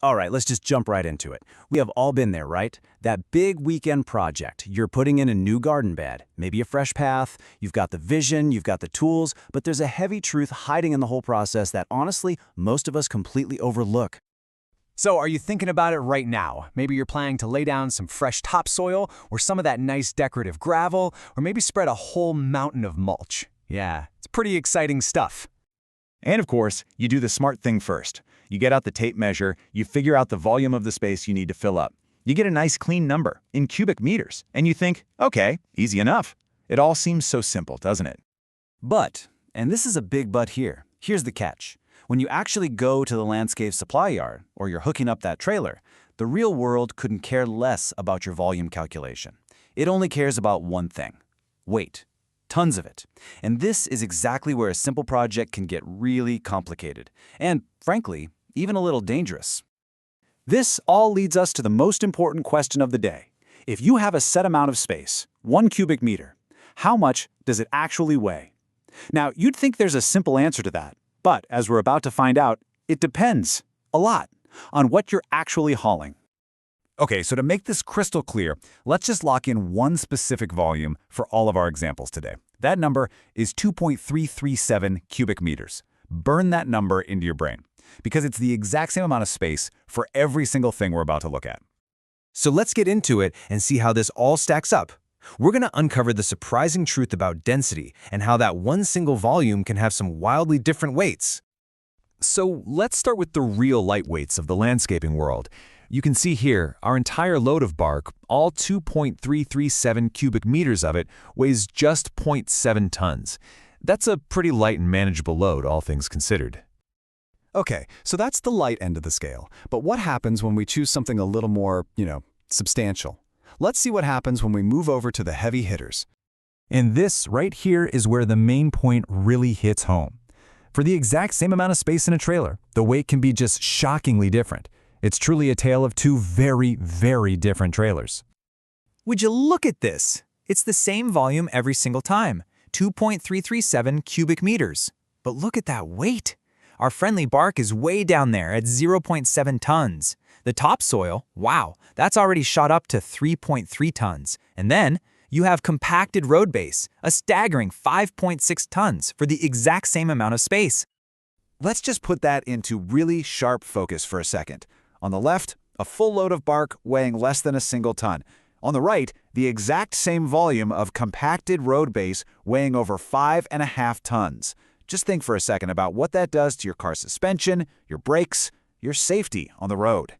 All right, let's just jump right into it. We have all been there, right? That big weekend project. You're putting in a new garden bed, maybe a fresh path, you've got the vision, you've got the tools, but there's a heavy truth hiding in the whole process that honestly, most of us completely overlook. So are you thinking about it right now? Maybe you're planning to lay down some fresh topsoil or some of that nice decorative gravel, or maybe spread a whole mountain of mulch. Yeah, it's pretty exciting stuff. And of course, you do the smart thing first. You get out the tape measure, you figure out the volume of the space you need to fill up. You get a nice clean number in cubic meters, and you think, okay, easy enough. It all seems so simple, doesn't it? But, and this is a big but here, here's the catch. When you actually go to the landscape supply yard, or you're hooking up that trailer, the real world couldn't care less about your volume calculation. It only cares about one thing: weight. Tons of it. And this is exactly where a simple project can get really complicated. And, frankly, even a little dangerous. This all leads us to the most important question of the day. If you have a set amount of space, 1 cubic meter, how much does it actually weigh? Now, you'd think there's a simple answer to that, but as we're about to find out, it depends a lot on what you're actually hauling. Okay, so to make this crystal clear, let's just lock in one specific volume for all of our examples today. That number is 2.337 cubic meters. Burn that number into your brain, because it's the exact same amount of space for every single thing we're about to look at. So let's get into it and see how this all stacks up. We're going to uncover the surprising truth about density and how that one single volume can have some wildly different weights. So let's start with the real lightweights of the landscaping world. You can see here, our entire load of bark, all 2.337 cubic meters of it, weighs just 0.7 tons. That's a pretty light and manageable load, all things considered. Okay, so that's the light end of the scale. But what happens when we choose something a little more, substantial? Let's see what happens when we move over to the heavy hitters. And this right here is where the main point really hits home. For the exact same amount of space in a trailer, the weight can be just shockingly different. It's truly a tale of two very, very different trailers. Would you look at this? It's the same volume every single time, 2.337 cubic meters. But look at that weight. Our friendly bark is way down there at 0.7 tons. The topsoil, wow, that's already shot up to 3.3 tons. And then you have compacted road base, a staggering 5.6 tons for the exact same amount of space. Let's just put that into really sharp focus for a second. On the left, a full load of bark weighing less than a single ton. On the right, the exact same volume of compacted road base weighing over 5.5 tons. Just think for a second about what that does to your car's suspension, your brakes, your safety on the road.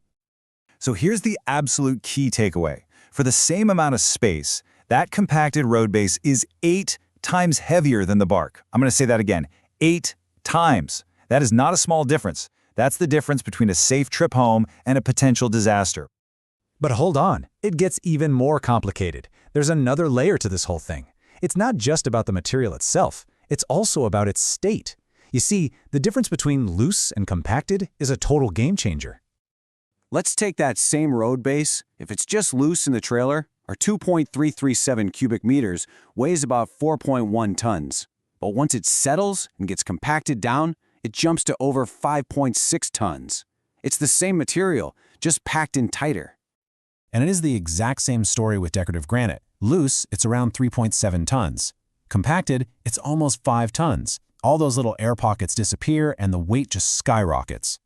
So here's the absolute key takeaway. For the same amount of space, that compacted road base is 8 times heavier than the bark. I'm going to say that again, 8 times. That is not a small difference. That's the difference between a safe trip home and a potential disaster. But hold on, it gets even more complicated. There's another layer to this whole thing. It's not just about the material itself, it's also about its state. You see, the difference between loose and compacted is a total game changer. Let's take that same road base. If it's just loose in the trailer, our 2.337 cubic meters weighs about 4.1 tons. But once it settles and gets compacted down, it jumps to over 5.6 tons. It's the same material, just packed in tighter. And it is the exact same story with decorative granite. Loose, it's around 3.7 tons. Compacted, it's almost 5 tons. All those little air pockets disappear and the weight just skyrockets.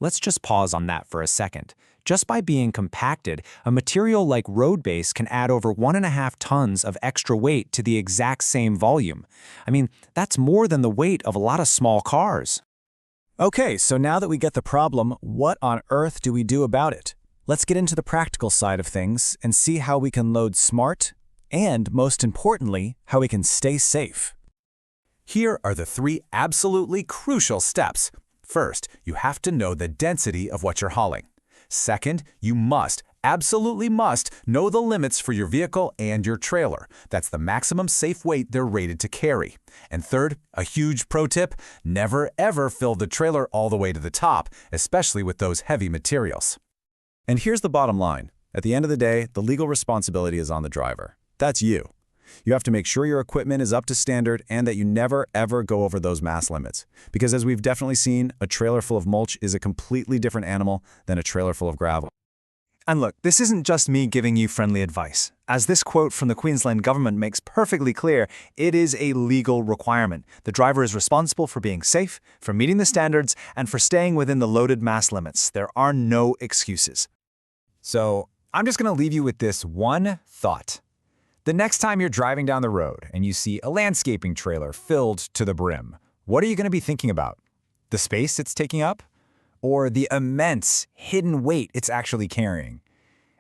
Let's just pause on that for a second. Just by being compacted, a material like road base can add over 1.5 tons of extra weight to the exact same volume. I mean, that's more than the weight of a lot of small cars. Okay, so now that we get the problem, what on earth do we do about it? Let's get into the practical side of things and see how we can load smart and, most importantly, how we can stay safe. Here are the 3 absolutely crucial steps. First, you have to know the density of what you're hauling. Second, you absolutely must, know the limits for your vehicle and your trailer. That's the maximum safe weight they're rated to carry. And third, a huge pro tip, never ever fill the trailer all the way to the top, especially with those heavy materials. And here's the bottom line. At the end of the day, the legal responsibility is on the driver. That's you. You have to make sure your equipment is up to standard and that you never, ever go over those mass limits. Because as we've definitely seen, a trailer full of mulch is a completely different animal than a trailer full of gravel. And look, this isn't just me giving you friendly advice. As this quote from the Queensland government makes perfectly clear, it is a legal requirement. The driver is responsible for being safe, for meeting the standards, and for staying within the loaded mass limits. There are no excuses. So, I'm just going to leave you with this one thought. The next time you're driving down the road and you see a landscaping trailer filled to the brim, what are you going to be thinking about? The space it's taking up? Or the immense hidden weight it's actually carrying?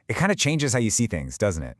It kind of changes how you see things, doesn't it?